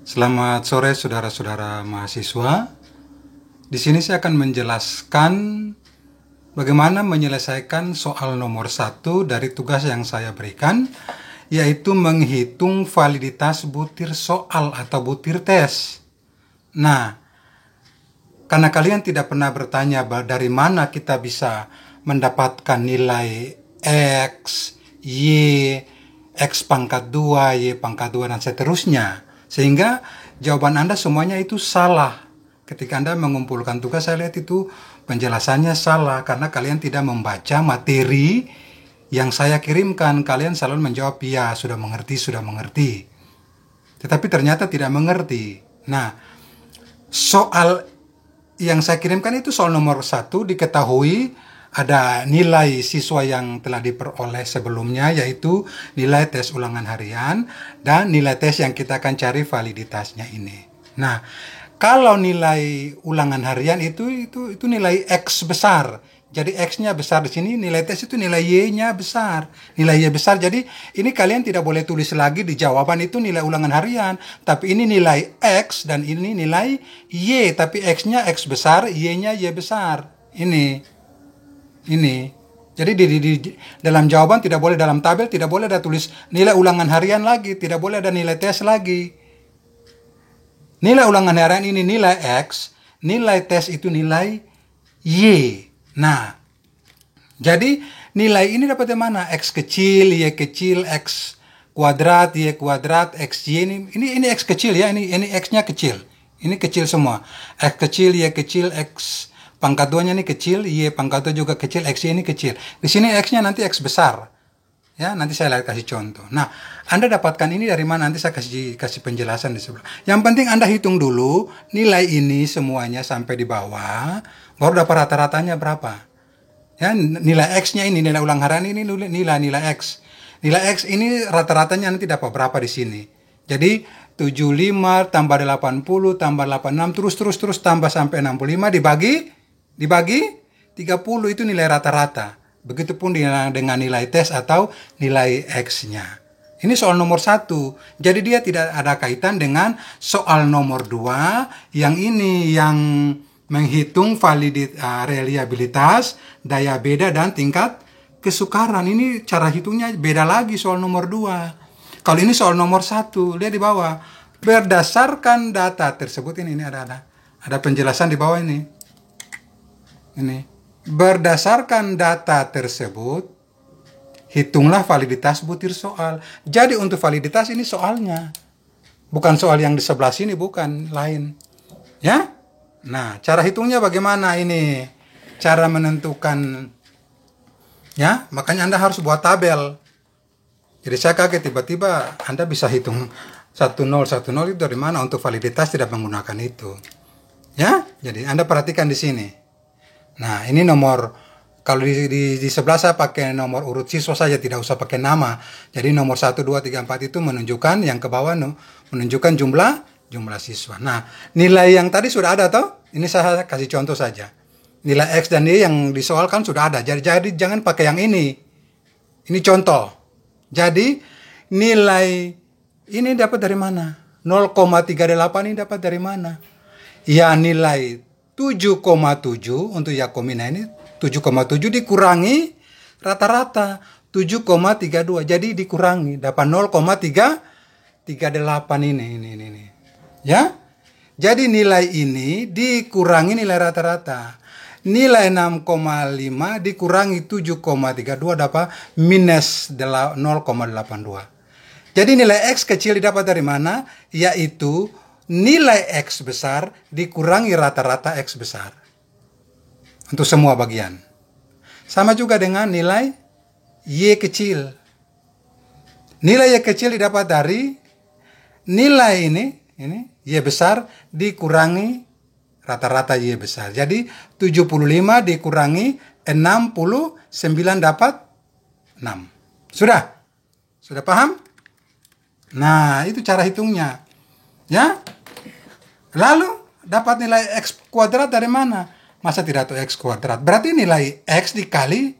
Selamat sore saudara-saudara mahasiswa. Di sini saya akan menjelaskan bagaimana menyelesaikan soal nomor 1 dari tugas yang saya berikan, yaitu menghitung validitas butir soal atau butir tes. Nah, karena kalian tidak pernah bertanya dari mana kita bisa mendapatkan nilai X, Y, X pangkat 2, Y pangkat 2, dan seterusnya, sehingga jawaban Anda semuanya itu salah. Ketika Anda mengumpulkan tugas, saya lihat itu penjelasannya salah, karena kalian tidak membaca materi yang saya kirimkan. Kalian selalu menjawab, ya sudah mengerti. Tetapi ternyata tidak mengerti. Nah, soal yang saya kirimkan itu soal nomor 1, diketahui ada nilai siswa yang telah diperoleh sebelumnya, yaitu nilai tes ulangan harian dan nilai tes yang kita akan cari validitasnya ini. Nah, kalau nilai ulangan harian itu nilai X besar. Jadi X-nya besar di sini, nilai tes itu nilai Y-nya besar. Nilai Y besar, jadi ini kalian tidak boleh tulis lagi di jawaban itu nilai ulangan harian. Tapi ini nilai X dan ini nilai Y. Tapi X-nya X besar, Y-nya Y besar. Ini. Jadi di dalam jawaban tidak boleh, dalam tabel tidak boleh ada tulis nilai ulangan harian lagi. Tidak boleh ada nilai tes lagi. Nilai ulangan harian ini nilai X, nilai tes itu nilai Y. Nah, jadi nilai ini dapat dari mana? X kecil, Y kecil, X kuadrat, Y kuadrat, XY ini X kecil ya, ini X-nya kecil. Ini kecil semua. X kecil, Y kecil, X pangkat 2-nya ini kecil, Y pangkat 2 juga kecil, XY ini kecil. Di sini X-nya nanti X besar. Ya, nanti saya lihat kasih contoh. Nah, Anda dapatkan ini dari mana? Nanti saya kasih penjelasan di sebelah. Yang penting Anda hitung dulu nilai ini semuanya sampai di bawah, baru dapat rata-ratanya berapa. Ya, nilai X-nya ini, nilai ulang harian ini nilai X. Nilai X ini rata-ratanya nanti dapat berapa di sini. Jadi 75 tambah 80 tambah 86 terus tambah sampai 65 dibagi 30, itu nilai rata-rata. Begitupun dengan nilai tes atau nilai X-nya. Ini soal nomor 1. Jadi dia tidak ada kaitan dengan soal nomor 2 yang ini, yang menghitung reliabilitas, daya beda, dan tingkat kesukaran. Ini cara hitungnya beda lagi soal nomor 2. Kalau ini soal nomor 1, lihat di bawah. Berdasarkan data tersebut, ini ada penjelasan di bawah ini. Berdasarkan data tersebut, hitunglah validitas butir soal. Jadi untuk validitas ini soalnya, bukan soal yang di sebelah sini, bukan, lain. Ya? Nah, cara hitungnya bagaimana ini? Cara menentukan, ya, makanya Anda harus buat tabel. Jadi saya kaget tiba-tiba Anda bisa hitung 1010 itu dari mana untuk validitas tidak menggunakan itu. Ya? Jadi Anda perhatikan di sini. Nah, ini nomor, kalau di sebelah saya pakai nomor urut siswa saja, tidak usah pakai nama. Jadi nomor 1, 2, 3, 4 itu menunjukkan, yang ke bawah menunjukkan jumlah siswa. Nah, nilai yang tadi sudah ada toh? Ini saya kasih contoh saja. Nilai X dan Y yang disoalkan sudah ada. Jadi jangan pakai yang ini. Ini contoh. Jadi nilai ini dapat dari mana? 0,38 ini dapat dari mana? Ya, nilai 7,7 untuk Yakomina ini 7,7 dikurangi rata-rata 7,32. Jadi dikurangi dapat 0,338 ini. Ya? Jadi nilai ini dikurangi nilai rata-rata. Nilai 6,5 dikurangi 7,32 dapat minus 0,82. Jadi nilai X kecil didapat dari mana? Yaitu nilai X besar dikurangi rata-rata X besar. Untuk semua bagian. Sama juga dengan nilai Y kecil. Nilai Y kecil didapat dari nilai ini Y besar dikurangi rata-rata Y besar. Jadi 75 dikurangi 69 dapat 6. Sudah paham? Nah, itu cara hitungnya. Ya? Lalu dapat nilai X kuadrat dari mana? Masa tidak tahu X kuadrat? Berarti nilai X dikali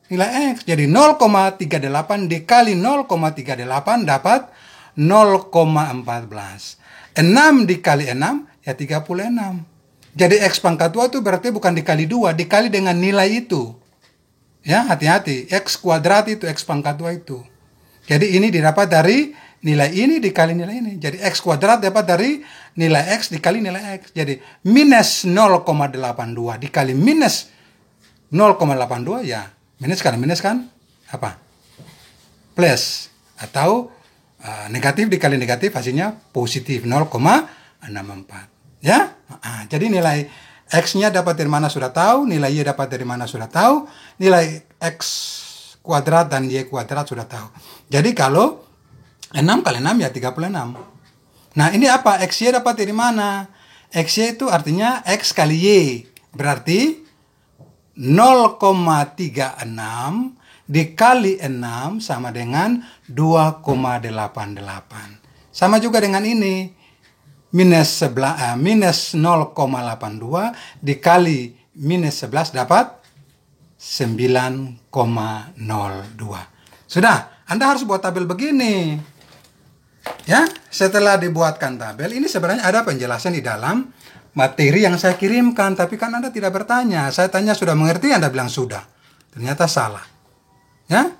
nilai X. Jadi 0,38 dikali 0,38 dapat 0,14. 6 dikali 6 ya 36. Jadi X pangkat 2 itu berarti bukan dikali 2, dikali dengan nilai itu. Ya, hati-hati. X kuadrat itu, X pangkat 2 itu. Jadi ini didapat dari nilai ini dikali nilai ini. Jadi X kuadrat dapat dari nilai X dikali nilai X. Jadi minus 0,82 dikali minus 0,82 ya. Minus kali minus kan apa? Plus. Atau negatif dikali negatif hasilnya positif 0,64. Ya. Jadi nilai X-nya dapat dari mana sudah tahu, nilai Y dapat dari mana sudah tahu, nilai X kuadrat dan Y kuadrat sudah tahu. Jadi kalau 6 kali 6 ya 36. Nah ini apa? XY dapat dari mana? XY itu artinya X kali Y. Berarti 0,36 dikali 6 sama dengan 2,88. Sama juga dengan ini. Minus 0,82 dikali minus 11 dapat 9,02. Sudah, Anda harus buat tabel begini. Ya, setelah dibuatkan tabel, ini sebenarnya ada penjelasan di dalam materi yang saya kirimkan, tapi kan Anda tidak bertanya. Saya tanya sudah mengerti, Anda bilang sudah. Ternyata salah. Ya.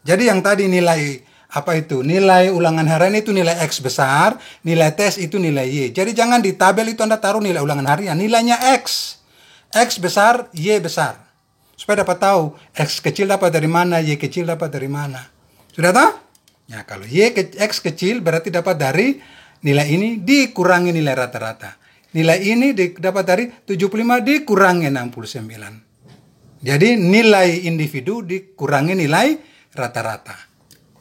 Jadi yang tadi nilai apa itu? Nilai ulangan harian itu nilai X besar, nilai tes itu nilai Y. Jadi jangan di tabel itu Anda taruh nilai ulangan harian, nilainya X. X besar, Y besar. Supaya dapat tahu X kecil dapat dari mana, Y kecil dapat dari mana. Sudah tahu? Ya, kalau X kecil berarti dapat dari nilai ini dikurangi nilai rata-rata. Nilai ini dapat dari 75 dikurangi 69. Jadi nilai individu dikurangi nilai rata-rata.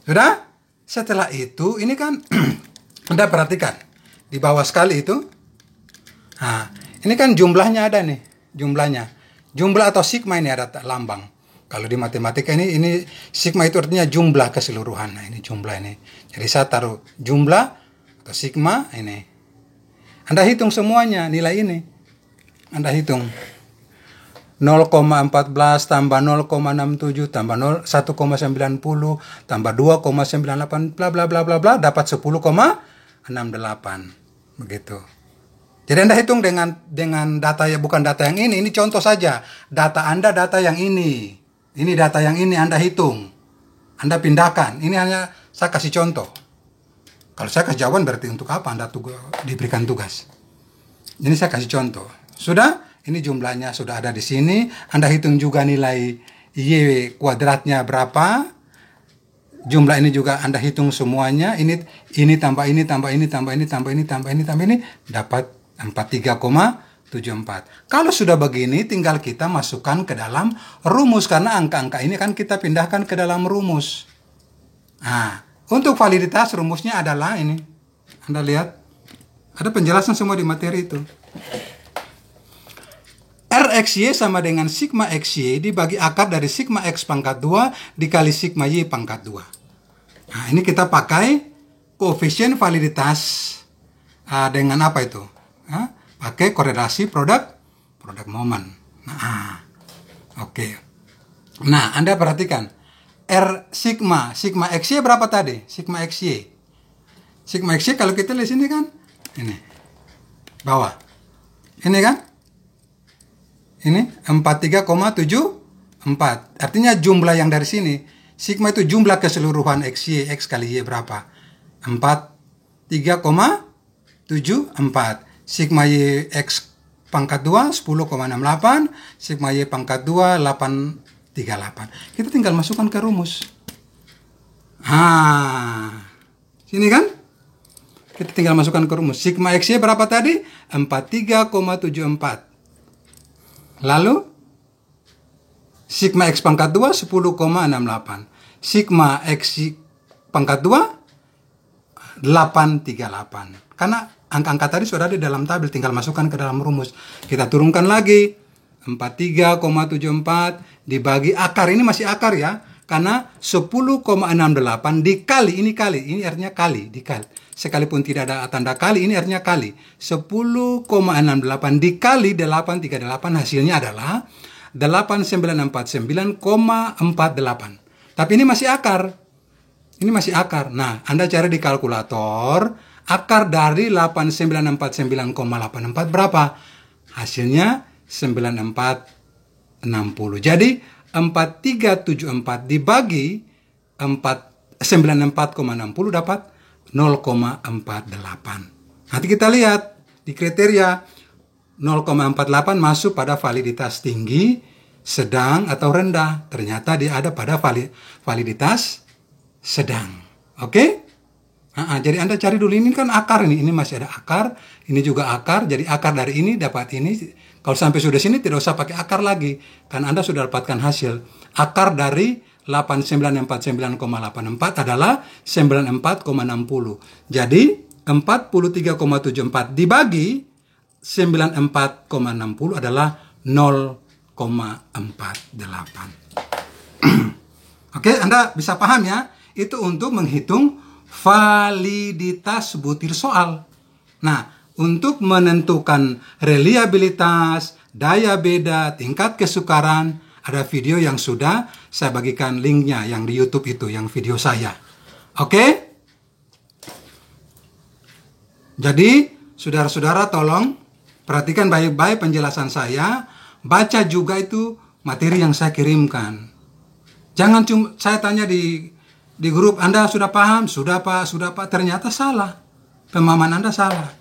Sudah? Setelah itu, ini kan Anda perhatikan. Di bawah sekali itu. Nah, ini kan jumlahnya ada nih. Jumlahnya. Jumlah atau sigma ini ada lambang. Kalau di matematika ini sigma itu artinya jumlah keseluruhan. Nah, ini jumlah ini. Jadi saya taruh jumlah atau sigma ini. Anda hitung semuanya nilai ini. Anda hitung. 0,14 tambah 0,67 tambah 1,90 tambah 2,98 bla bla bla bla bla dapat 10,68 begitu. Jadi Anda hitung dengan data ya, bukan data yang ini contoh saja. Data Anda data yang ini. Ini data yang ini Anda hitung. Anda pindahkan. Ini hanya saya kasih contoh. Kalau saya kasih jawaban berarti untuk apa Anda diberikan tugas. Ini saya kasih contoh. Sudah? Ini jumlahnya sudah ada di sini. Anda hitung juga nilai Y kuadratnya berapa. Jumlah ini juga Anda hitung semuanya. Ini tambah ini, tambah ini, tambah ini, tambah ini, tambah ini, tambah ini. Dapat 43,74. Kalau sudah begini, tinggal kita masukkan ke dalam rumus. Karena angka-angka ini kan kita pindahkan ke dalam rumus. Nah, untuk validitas rumusnya adalah ini. Anda lihat. Ada penjelasan semua di materi itu. RXY sama dengan sigma XY dibagi akar dari sigma X pangkat 2 dikali sigma Y pangkat 2. Nah, ini kita pakai koefisien validitas dengan apa itu? Pakai korelasi produk momen. Nah, oke. Nah, Anda perhatikan. Sigma XY berapa tadi? Sigma XY. Sigma XY kalau kita lihat sini kan? Ini. Bawah. Ini kan? Ini 43,74. Artinya jumlah yang dari sini. Sigma itu jumlah keseluruhan XY. X kali Y berapa? 43,74. Sigma Y X pangkat 2 10,68. Sigma Y pangkat 2 838. Kita tinggal masukkan ke rumus. Sini kan? Kita tinggal masukkan ke rumus. Sigma XY berapa tadi? 43,74. Lalu, sigma X pangkat 2, 10,68. Sigma X pangkat 2, 838. Karena angka-angka tadi sudah ada di dalam tabel, tinggal masukkan ke dalam rumus. Kita turunkan lagi, 43,74 dibagi akar. Ini masih akar ya, karena 10,68 dikali, ini artinya kali, dikali. Sekalipun tidak ada tanda kali, ini artinya kali. 10,68 dikali 838 hasilnya adalah 8949,48. Tapi ini masih akar. Ini masih akar. Nah, Anda cari di kalkulator, Akar dari 8949,84 berapa? Hasilnya 9460. Jadi 4374 dibagi 94,60 dapat 0,48. Nanti kita lihat di kriteria 0,48 masuk pada validitas tinggi, sedang atau rendah. Ternyata dia ada pada validitas sedang. Oke? Jadi Anda cari dulu, ini kan akar ini masih ada akar, ini juga akar, jadi akar dari ini dapat ini. Kalau sampai sudah sini tidak usah pakai akar lagi, kan Anda sudah dapatkan hasil. Akar dari 8949,84 adalah 94,60. Jadi 43,74 dibagi 94,60 adalah 0,48. Oke, Anda bisa paham ya? Itu untuk menghitung validitas butir soal. Nah, untuk menentukan reliabilitas, daya beda, tingkat kesukaran, ada video yang sudah saya bagikan linknya yang di YouTube itu, yang video saya. Oke? Jadi, saudara-saudara tolong perhatikan baik-baik penjelasan saya, baca juga itu materi yang saya kirimkan. Jangan cuma saya tanya di grup, Anda sudah paham? Sudah Pak, ternyata salah. Pemahaman Anda salah.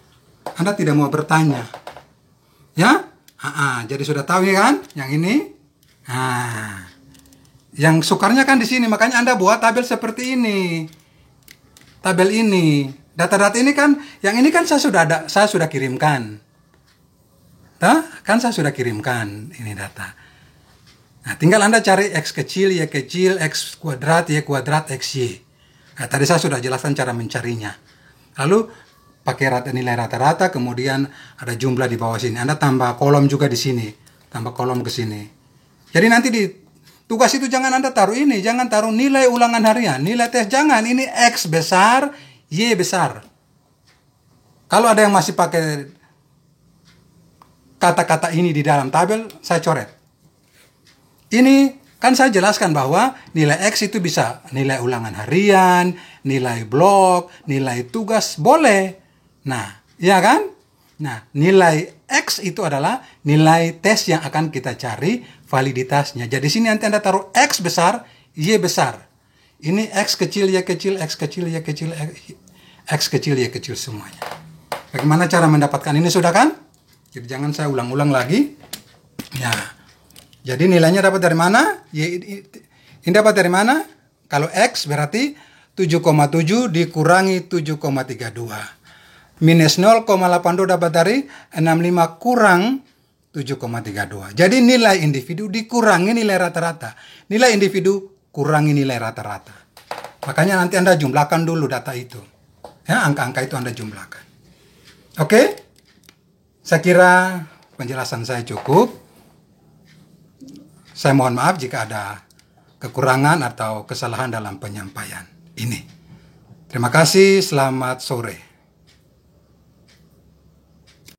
Anda tidak mau bertanya. Ya? Jadi sudah tahu ya kan? Yang ini. Yang sukarnya kan di sini, makanya Anda buat tabel seperti ini. Tabel ini. Data-data ini kan, yang ini kan saya sudah kirimkan. Kan saya sudah kirimkan ini data. Nah, tinggal Anda cari X kecil, Y kecil, X kuadrat, Y kuadrat, XY. Nah, tadi saya sudah jelaskan cara mencarinya. Lalu pakai nilai rata-rata, kemudian ada jumlah di bawah sini. Anda tambah kolom juga di sini. Tambah kolom ke sini. Jadi nanti di tugas itu jangan Anda taruh ini. Jangan taruh nilai ulangan harian. Nilai tes jangan. Ini X besar, Y besar. Kalau ada yang masih pakai kata-kata ini di dalam tabel, saya coret. Ini kan saya jelaskan bahwa nilai X itu bisa nilai ulangan harian, nilai blok, nilai tugas, boleh. Nah, ya kan? Nah, nilai X itu adalah nilai tes yang akan kita cari validitasnya. Jadi sini nanti Anda taruh X besar, Y besar. Ini X kecil, Y kecil, X kecil, Y kecil, X kecil, Y kecil semuanya. Bagaimana cara mendapatkan ini, sudah kan? Jadi jangan saya ulang-ulang lagi. Ya. Jadi nilainya dapat dari mana? Ini dapat dari mana? Kalau X berarti 7,7 dikurangi 7,32. Minus 0,82 dapat dari 65 kurang 7,32. Jadi nilai individu dikurangi nilai rata-rata. Nilai individu kurangi nilai rata-rata. Makanya nanti Anda jumlahkan dulu data itu. Ya, angka-angka itu Anda jumlahkan. Oke? Saya kira penjelasan saya cukup. Saya mohon maaf jika ada kekurangan atau kesalahan dalam penyampaian ini. Terima kasih, selamat sore.